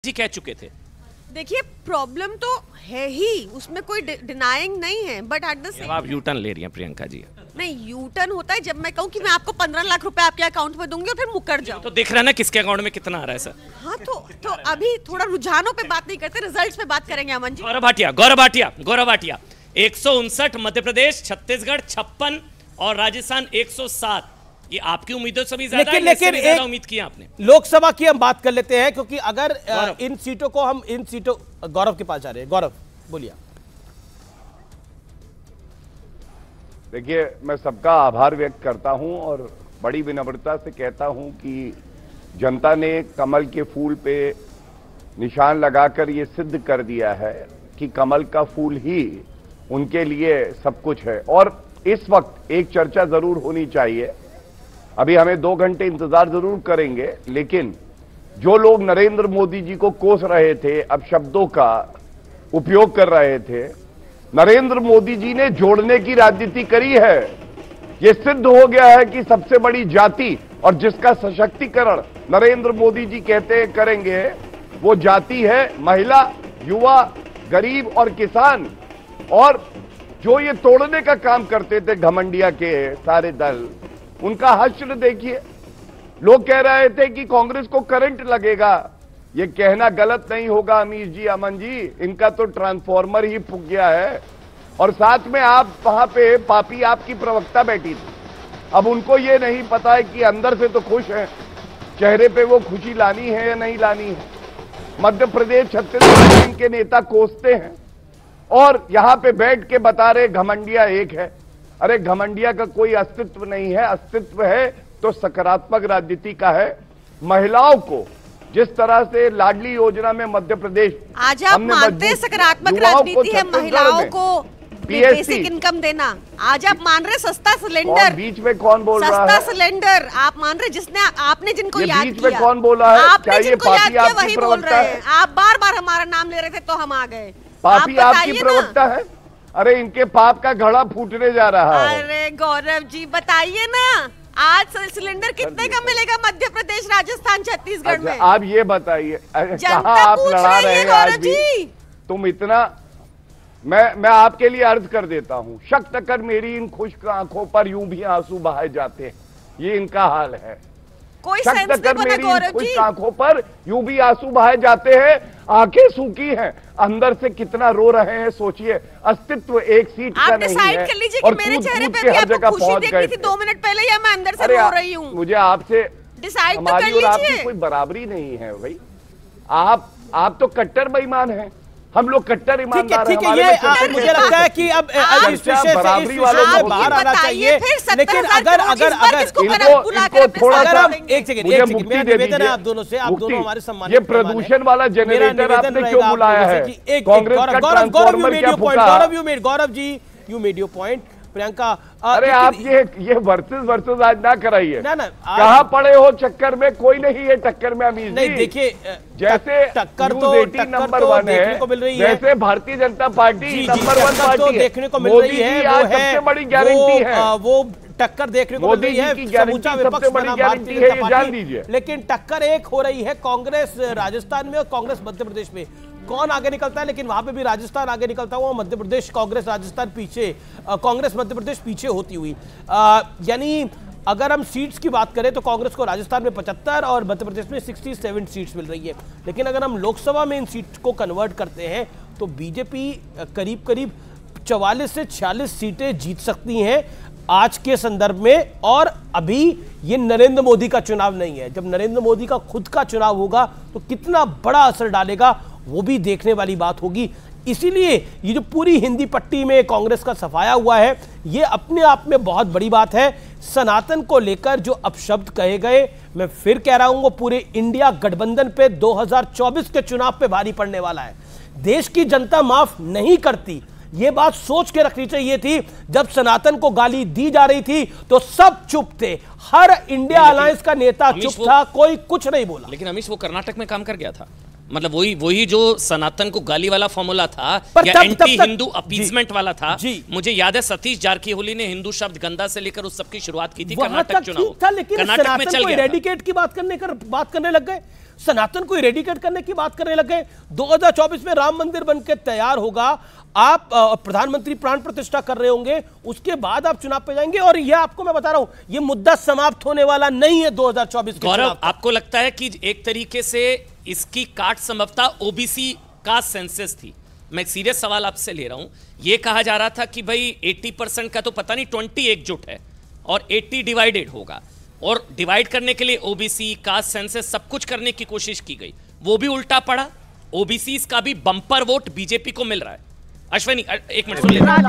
जी कह चुके थे। देखिए प्रॉब्लम तो है ही, उसमें कोई डिनाइंग नहीं है, बट एट द सेम आप यू टर्न ले रही हैं प्रियंका जी। नहीं, यू टर्न होता है जब मैं कहूँ कि मैं आपको 15 लाख रुपए आपके अकाउंट में दूंगी और फिर मुकर जाऊँ। तो दिख रहा है ना किसके अकाउंट में कितना आ रहा है सर। हाँ तो अभी थोड़ा रुझानों पे बात नहीं करते, रिजल्ट्स पे बात करेंगे अमन जी। गौरव भाटिया 159, मध्य प्रदेश, छत्तीसगढ़ 56 और राजस्थान 107। ये आपकी उम्मीदों से भी ज्यादा है, लेकिन ज्यादा उम्मीद की आपने। लोकसभा की हम बात कर लेते हैं, क्योंकि अगर इन सीटों गौरव के पास जा रहे हैं। गौरव बोलिए। देखिए, मैं सबका आभार व्यक्त करता हूं और बड़ी विनम्रता से कहता हूं कि जनता ने कमल के फूल पे निशान लगाकर ये सिद्ध कर दिया है कि कमल का फूल ही उनके लिए सब कुछ है। और इस वक्त एक चर्चा जरूर होनी चाहिए। अभी हमें 2 घंटे इंतजार जरूर करेंगे, लेकिन जो लोग नरेंद्र मोदी जी को कोस रहे थे, अब शब्दों का उपयोग कर रहे थे, नरेंद्र मोदी जी ने जोड़ने की राजनीति करी है। यह सिद्ध हो गया है कि सबसे बड़ी जाति और जिसका सशक्तिकरण नरेंद्र मोदी जी कहते हैं करेंगे, वो जाति है महिला, युवा, गरीब और किसान। और जो ये तोड़ने का काम करते थे घमंडिया के सारे दल, उनका हश्र देखिए। लोग कह रहे थे कि कांग्रेस को करंट लगेगा। ये कहना गलत नहीं होगा अमीर जी, अमन जी, इनका तो ट्रांसफॉर्मर ही फूक गया है। और साथ में आप वहां पे पापी आपकी प्रवक्ता बैठी थी। अब उनको ये नहीं पता है कि अंदर से तो खुश है, चेहरे पे वो खुशी लानी है या नहीं लानी है। मध्य प्रदेश, छत्तीसगढ़ इनके नेता कोसते हैं और यहां पे बैठ के बता रहे घमंडिया एक है। अरे घमंडिया का कोई अस्तित्व नहीं है। अस्तित्व है तो सकारात्मक राजनीति का है। महिलाओं को जिस तरह से लाडली योजना में मध्य प्रदेश, आज आप मानते हैं सकारात्मक राजनीति है महिलाओं को बेसिक इनकम देना? आज आप मान रहे सस्ता सिलेंडर? बीच में कौन बोल रहा है? सस्ता सिलेंडर आप मान रहे, जिसने आपने जिनको याद किया, बीच में कौन बोला है? आपने जिनको याद किया वही बोल रहे हैं। आप बार बार हमारा नाम ले रहे थे तो हम आ गए। पापी आपकी प्रवक्ता है? अरे इनके पाप का घड़ा फूटने जा रहा है। अरे गौरव जी बताइए ना, आज सिलेंडर कितने का मिलेगा मध्य प्रदेश, राजस्थान, छत्तीसगढ़ में? आप ये बताइए, कहाँ आप लड़ा रहे हैं आज भी? तुम इतना, मैं आपके लिए अर्ज कर देता हूँ, शक कर मेरी इन खुश्क आंखों पर यूं भी आंसू बहाए जाते हैं। ये इनका हाल है। कोई सेंस नहीं बना गौरव जी। आंखों पर यूं भी आंसू बहाए जाते हैं, आंखें सूखी हैं, अंदर से कितना रो रहे हैं सोचिए। अस्तित्व एक सीट का नहीं है। आप डिसाइड कर लीजिए कि मेरे चेहरे पे भी आपको खुशी देखनी थी 2 मिनट पहले, या मैं अंदर से रो रही हूँ? मुझे आपसे डिसाइड तो कर लीजिए। आपकी कोई बराबरी नहीं है भाई। आप तो कट्टर बेईमान हैं, हम लोग कट्टर ईमानदार हैं। मुझे लगता है कि अब इस विषय से बाहर आना चाहिए। लेकिन अगर थोड़ा सा एक सेकंड मेरा निवेदन है आप दोनों से, आप दोनों हमारे सम्मान। ये प्रदूषण वाला जनरेटर आपने क्यों बुलाया है? Gaurav ji you made your point. Priyanka, अरे आप ये वर्सेस आज ना कराइए ना। कहाँ पड़े हो चक्कर में? कोई नहीं है टक्कर में अमीर नहीं। देखिए, जैसे टक्कर तो नंबर 1 देखने को मिल रही है, जैसे Bharatiya Janata party number 1 party देखने को मिल रही है। वो सबसे बड़ी गारंटी है, वो टक्कर देखने को मिल रही है। समूचा विपक्ष बना भारतीय जनता पार्टी, लेकिन टक्कर एक हो रही है कांग्रेस राजस्थान में और कांग्रेस मध्य प्रदेश में। कौन आगे निकलता है? लेकिन वहां पे भी राजस्थान आगे निकलता हुआ, मध्य प्रदेश कांग्रेस, राजस्थान पीछे, कांग्रेस मध्य प्रदेश पीछे होती हुई। यानी अगर हम सीट्स की बात करें तो कांग्रेस को राजस्थान में 75 और मध्य प्रदेश में 67 सीट्स मिल रही है। लेकिन अगर हम लोकसभा में इन सीट्स को कन्वर्ट करते हैं तो बीजेपी करीब करीब 44 से 46 सीटें जीत सकती हैं आज के संदर्भ में। और अभी ये नरेंद्र मोदी का चुनाव नहीं है। जब नरेंद्र मोदी का खुद का चुनाव होगा तो कितना बड़ा असर डालेगा वो भी देखने वाली बात होगी। इसीलिए ये जो पूरी हिंदी पट्टी में कांग्रेस का सफाया हुआ है, ये अपने आप में बहुत बड़ी बात है। सनातन को लेकर जो अपशब्द कहे गए, मैं फिर कह रहा हूं, वो पूरे इंडिया गठबंधन पे 2024 के चुनाव पे भारी पड़ने वाला है। देश की जनता माफ नहीं करती, ये बात सोच के रखनी चाहिए थी। जब सनातन को गाली दी जा रही थी तो सब चुप थे, हर इंडिया अलायंस का नेता चुप था, कोई कुछ नहीं बोला। लेकिन अमीश, वो कर्नाटक में काम कर गया था। मतलब वही जो सनातन को गाली वाला फॉर्मूला था या एंटी हिंदू अपीजमेंट वाला था। मुझे याद है सतीश जारकीहोली ने हिंदू शब्द गंदा से लेकर उस सबकी शुरुआत की थी कर्नाटक चुनाव था, लेकिन कर्नाटक में चल गया। इरेडिकेट की बात करने लग गए, सनातन को इरेडिकेट करने की बात करने लग गए। 2024 में राम मंदिर बनकर तैयार होगा, आप प्रधानमंत्री प्राण प्रतिष्ठा कर रहे होंगे, उसके बाद आप चुनाव पे जाएंगे। और यह आपको मैं बता रहा हूं, यह मुद्दा समाप्त होने वाला नहीं है 2024 के गौरव, आपको लगता है कि एक तरीके से इसकी काट संभवता ओबीसी का सेंसस थी? मैं एक सीरियस सवाल आपसे ले रहा हूं। यह कहा जा रहा था कि भाई 80% का तो पता नहीं 20 एकजुट है और 80 डिवाइडेड होगा, और डिवाइड करने के लिए ओबीसी कास्ट सेंसस सब कुछ करने की कोशिश की गई, वो भी उल्टा पड़ा। ओबीसी का भी बंपर वोट बीजेपी को मिल रहा है। अश्विनी एक मिनट सुन लेते हैं।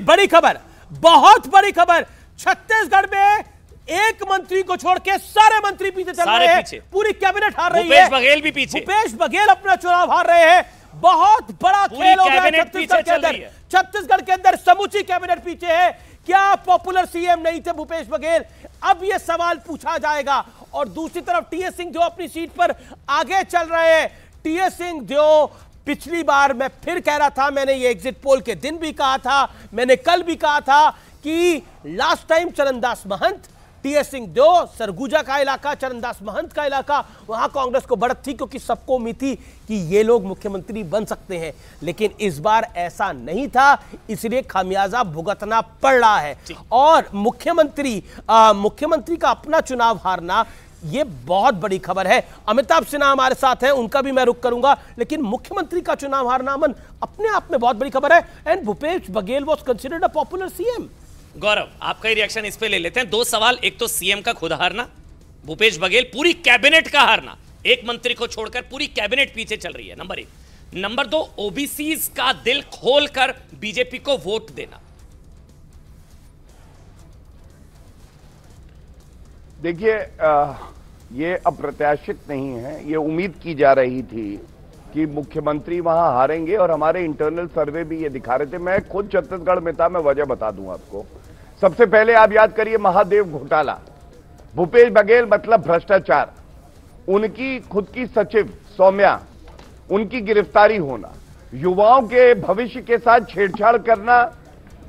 बड़ी खबर, बहुत बड़ी खबर। छत्तीसगढ़ में एक मंत्री को छोड़ के सारे मंत्री पीछे चल रहे हैं, पूरी कैबिनेट हार रही है। भूपेश बघेल भी पीछे, भूपेश बघेल अपना चुनाव हार रहे हैं। बहुत बड़ा खेल हो गया छत्तीसगढ़ के अंदर। छत्तीसगढ़ के अंदर समूची कैबिनेट पीछे है। क्या पॉपुलर सीएम नहीं थे भूपेश बघेल? अब यह सवाल पूछा जाएगा। और दूसरी तरफ टीएस सिंह जो अपनी सीट पर आगे चल रहे हैं। टीएस सिंह जो पिछली बार मैं फिर कह रहा था, मैंने ये एग्जिट पोल के दिन भी कहा था, मैंने कल भी कहा था कि last time Charandas Mahant, TS Singh जो सरगुजा का इलाका, चरणदास महंत का इलाका, वहां कांग्रेस को बढ़त थी क्योंकि सबको उम्मीद थी कि ये लोग मुख्यमंत्री बन सकते हैं। लेकिन इस बार ऐसा नहीं था, इसलिए खामियाजा भुगतना पड़ रहा है। और मुख्यमंत्री का अपना चुनाव हारना, ये बहुत बड़ी खबर है। अमिताभ सिन्हा हमारे साथ हैं, उनका भी मैं रुख करूंगा, लेकिन मुख्यमंत्री का चुनाव हारना अमन अपने आप में बहुत बड़ी खबर है। And Bhupesh Baghel was considered a popular CM. Gaurav, आपका ही रिएक्शन इस पे ले लेते हैं। दो सवाल, एक तो सीएम का खुद हारना, भूपेश बघेल पूरी कैबिनेट का हारना, एक मंत्री को छोड़कर पूरी कैबिनेट पीछे चल रही है, नंबर एक। नंबर दो, ओबीसीज का दिल खोलकर बीजेपी को वोट देना। देखिए, ये अप्रत्याशित नहीं है, ये उम्मीद की जा रही थी कि मुख्यमंत्री वहां हारेंगे, और हमारे इंटरनल सर्वे भी ये दिखा रहे थे। मैं खुद छत्तीसगढ़ में था, मैं वजह बता दूं आपको। सबसे पहले आप याद करिए महादेव घोटाला, भूपेश बघेल मतलब भ्रष्टाचार, उनकी खुद की सचिव सौम्या, उनकी गिरफ्तारी होना, युवाओं के भविष्य के साथ छेड़छाड़ करना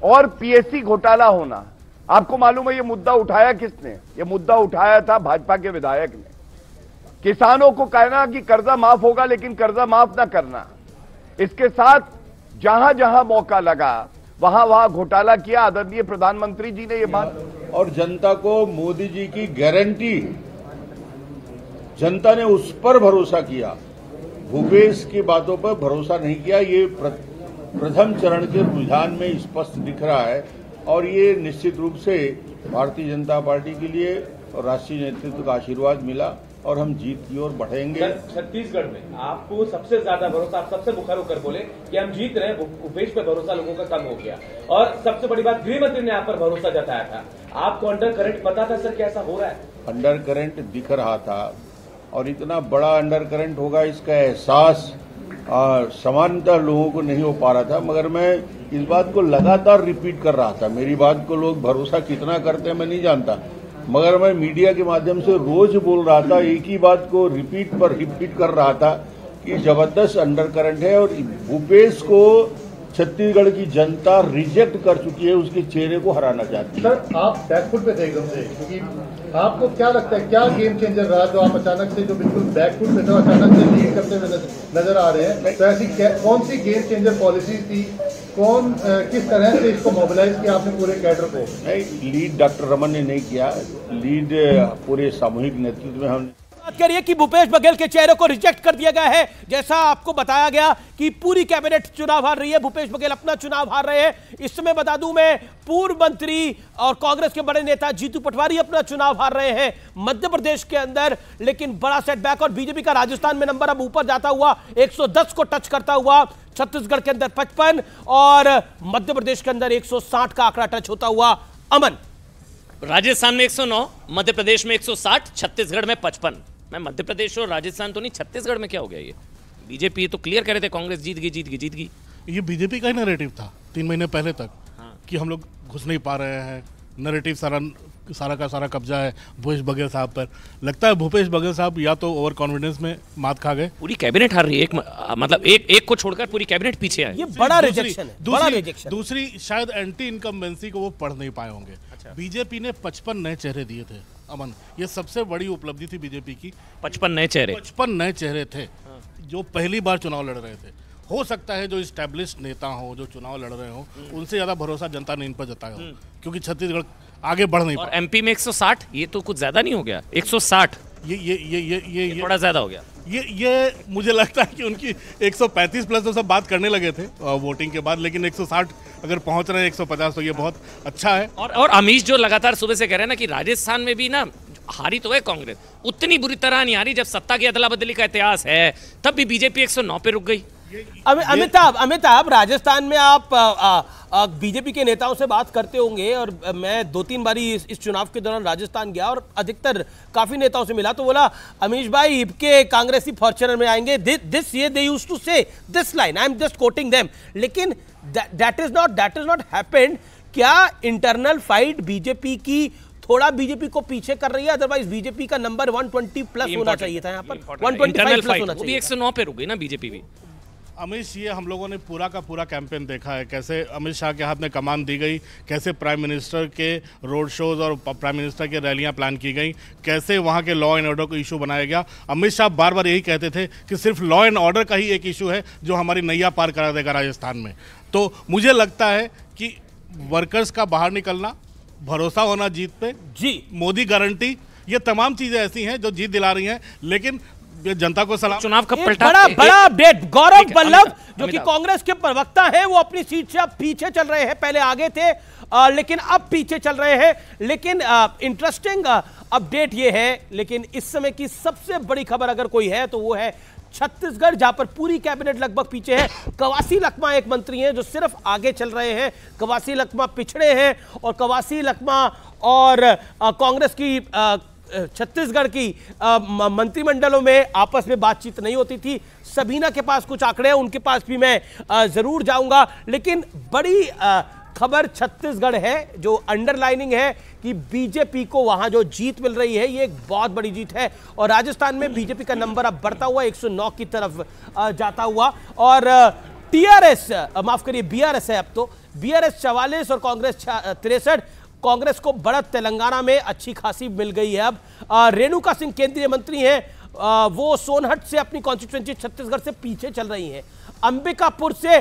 और पीएससी घोटाला होना। आपको मालूम है ये मुद्दा उठाया किसने? ये मुद्दा उठाया था भाजपा के विधायक ने। किसानों को कहना कि कर्जा माफ होगा, लेकिन कर्जा माफ ना करना। इसके साथ जहां जहां मौका लगा वहां वहां घोटाला किया। आदरणीय प्रधानमंत्री जी ने ये बात, और जनता को मोदी जी की गारंटी, जनता ने उस पर भरोसा किया, भूपेश की बातों पर भरोसा नहीं किया। ये प्रथम चरण के रुझान में स्पष्ट दिख रहा है, और ये निश्चित रूप से भारतीय जनता पार्टी के लिए और राष्ट्रीय नेतृत्व का आशीर्वाद मिला, और हम जीत की ओर बढ़ेंगे। छत्तीसगढ़ में आपको सबसे ज्यादा भरोसा, आप सबसे मुखर होकर बोले कि हम जीत रहे हैं, भूपेश पे भरोसा लोगों का कम हो गया। और सबसे बड़ी बात, गृह मंत्री ने आप पर भरोसा जताया था। आपको अंडर करंट पता था सर कैसा हो रहा है? अंडर करंट दिख रहा था, और इतना बड़ा अंडर करंट होगा इसका एहसास सामान्यतः लोगों को नहीं हो पा रहा था। मगर मैं इस बात को लगातार रिपीट कर रहा था। मेरी बात को लोग भरोसा कितना करते हैं मैं नहीं जानता, मगर मैं मीडिया के माध्यम से रोज बोल रहा था, एक ही बात को रिपीट कर रहा था कि जबरदस्त अंडर करंट है, और भूपेश को छत्तीसगढ़ की जनता रिजेक्ट कर चुकी है, उसके चेहरे को हराना चाहती है। सर, आप बैकफुट पे थे एकदम से, क्योंकि आपको क्या लगता है क्या गेम चेंजर रहा जो आप अचानक से, जो बिल्कुल बैकफुट पे थे, अचानक से लीड करते हुए नजर आ रहे हैं? तो ऐसी कौन सी गेम चेंजर पॉलिसी थी, किस तरह से इसको मोबिलाइज किया आपने पूरे कैडर को? नहीं, लीड डॉक्टर रमन ने नहीं किया, लीड पूरे सामूहिक नेतृत्व में हमने बात करिए कि भूपेश बघेल के चेहरे को रिजेक्ट कर दिया गया है। जैसा आपको बताया गया कि पूरी कैबिनेट चुनाव हार रही है, भूपेश बघेल अपना चुनाव हार रहे हैं। इस समय बता दूं मैं, पूर्व मंत्री और कांग्रेस के बड़े नेता जीतू पटवारी अपना चुनाव हार रहे हैं मध्य प्रदेश के अंदर, लेकिन बड़ा सेटबैक। और बीजेपी का राजस्थान में नंबर अब ऊपर जाता हुआ 110 को टच करता हुआ, छत्तीसगढ़ के अंदर 55 और मध्य प्रदेश के अंदर 160 का आंकड़ा टच होता हुआ। अमन, राजस्थान में 109, मध्य प्रदेश में 160, छत्तीसगढ़ में 55। मैं मध्य प्रदेश और राजस्थान तो नहीं, छत्तीसगढ़ में क्या हो गया? ये बीजेपी तो क्लियर कह रहे थे कांग्रेस जीत गई। ये बीजेपी का ही नैरेटिव था 3 महीने पहले तक कि हम लोग घुस नहीं पा रहे हैं, नैरेटिव सारा का सारा कब्जा है भूपेश बघेल साहब पर। लगता है भूपेश बघेल साहब या तो ओवर कॉन्फिडेंस में मात खा गए। पूरी कैबिनेट हार रही है, मतलब एक को छोड़कर पूरी कैबिनेट पीछे है। ये बड़ा रिजेक्शन है। दूसरी शायद एंटी इनकम्बेंसी को वो पढ़ नहीं पाए होंगे। बीजेपी ने 55 नए चेहरे दिए थे अमन, ये सबसे बड़ी उपलब्धि थी बीजेपी की। 55 नए चेहरे, 55 नए चेहरे थे जो पहली बार चुनाव लड़ रहे थे। हो सकता है जो इस्टेब्लिश्ड नेता हो, जो चुनाव लड़ रहे हो, उनसे ज्यादा भरोसा जनता ने इन पर जताया हो, क्योंकि छत्तीसगढ़ आगे बढ़ नहीं और एमपी में 160, ये तो कुछ ज्यादा नहीं हो गया? 160 ये थोड़ा ज्यादा हो गया। ये मुझे लगता है कि उनकी 135 प्लस तो सब बात करने लगे थे वोटिंग के बाद, लेकिन 160 अगर पहुंच रहे हैं 150 तो ये बहुत अच्छा है। और अमीश जो लगातार सुबह से कह रहे हैं ना कि राजस्थान में भी ना हारी तो है कांग्रेस, उतनी बुरी तरह नहीं हारी। जब सत्ता की अदला बदली का इतिहास है तब भी बीजेपी 109 पे रुक गई। अमिताभ, राजस्थान में आप बीजेपी के नेताओं से बात करते होंगे, और मैं 2-3 बारी इस चुनाव के दौरान राजस्थान गया और अधिकतर काफी नेताओं से मिला, तो बोला अमीश भाई के कांग्रेसी फॉर्च्यूनर में आएंगे, दिस ये दे यूज्ड टू से this line, I am just coating them, लेकिन दैट इज नॉट हैपेंड। क्या इंटरनल फाइट बीजेपी की थोड़ा बीजेपी को पीछे कर रही है? अदरवाइज बीजेपी का नंबर 120 प्लस होना चाहिए था, यहाँ पर 125 प्लस होना चाहिए। 109 पे रुक गई ना बीजेपी भी। अमित, ये हम लोगों ने पूरा का पूरा कैंपेन देखा है, कैसे अमित शाह के हाथ में कमान दी गई, कैसे प्राइम मिनिस्टर के रोड शोज और प्राइम मिनिस्टर की रैलियां प्लान की गई, कैसे वहां के लॉ एंड ऑर्डर को इशू बनाया गया। अमित शाह बार बार यही कहते थे कि सिर्फ लॉ एंड ऑर्डर का ही एक इशू है जो हमारी नैया पार करा देगा राजस्थान में। तो मुझे लगता है कि वर्कर्स का बाहर निकलना, भरोसा होना जीत पे, मोदी गारंटी, ये तमाम चीजें ऐसी हैं जो जीत दिला रही हैं। लेकिन जनता को सलाम। चुनाव का पलटा, बड़ा अपडेट। गौरव बल्लभ जो कि कांग्रेस के प्रवक्ता हैं, वो अपनी सीट से अब पीछे चल रहे हैं। पहले आगे थे लेकिन अब पीछे चल रहे हैं। लेकिन इंटरेस्टिंग अपडेट ये है, लेकिन इस समय की सबसे बड़ी खबर अगर कोई है तो वो है छत्तीसगढ़, जहां पर पूरी कैबिनेट लगभग पीछे है। कवासी लखमा एक मंत्री हैं जो सिर्फ आगे चल रहे हैं, कवासी लखमा पिछड़े हैं, और कवासी लखमा और कांग्रेस की छत्तीसगढ़ की मंत्रिमंडलों में आपस में बातचीत नहीं होती थी। सबीना के पास कुछ आंकड़े हैं, उनके पास भी मैं जरूर जाऊंगा, लेकिन बड़ी खबर छत्तीसगढ़ है जो अंडरलाइनिंग है कि बीजेपी को वहां जो जीत मिल रही है ये एक बहुत बड़ी जीत है, और राजस्थान में बीजेपी का नंबर अब बढ़ता हुआ 109 की तरफ जाता हुआ, और टीआरएस माफ करिए बीआरएस है अब तो, बीआरएस 44 और कांग्रेस 63। कांग्रेस को बढ़त तेलंगाना में अच्छी खासी मिल गई है। अब रेणुका सिंह केंद्रीय मंत्री हैं, वो सोनहट से अपनी कॉन्स्टिट्यूएंसी छत्तीसगढ़ से पीछे चल रही हैं। अंबिकापुर से